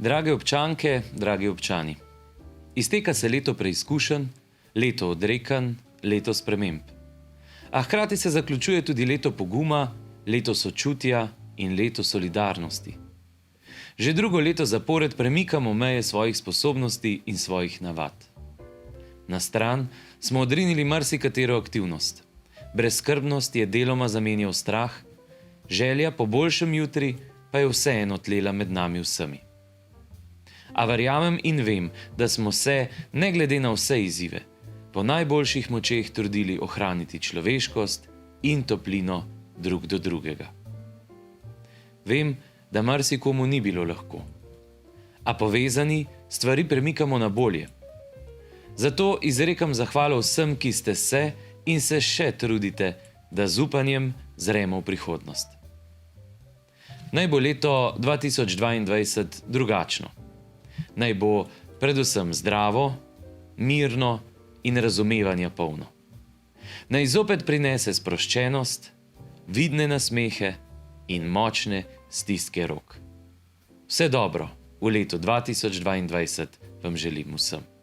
Drage občanke, dragi občani, izteka se leto preizkušenj, leto odrekanj, leto sprememb. A hkrati se zaključuje tudi leto poguma, leto sočutja in leto solidarnosti. Že drugo leto zapored premikamo meje svojih sposobnosti in svojih navad. Na stran smo odrinili marsikatero aktivnost. Brezskrbnost je deloma zamenjal strah, želja po boljšem jutri pa je vseeno tlela med nami vsemi. A verjamem in vem, da smo se, ne glede na vse izzive, po najboljših močeh trudili ohraniti človeškost in toplino drug do drugega. Vem, da marsikomu ni bilo lahko, a povezani stvari premikamo na bolje. Zato izrekam zahvalo vsem, ki ste se in se še trudite, da z upanjem zremo v prihodnost. Naj bo leto 2022 drugačno. Naj bo predvsem zdravo, mirno in razumevanja polno. Naj zopet prinese sproščenost, vidne nasmehe in močne stiske rok. Vse dobro v letu 2022 vam želim vsem.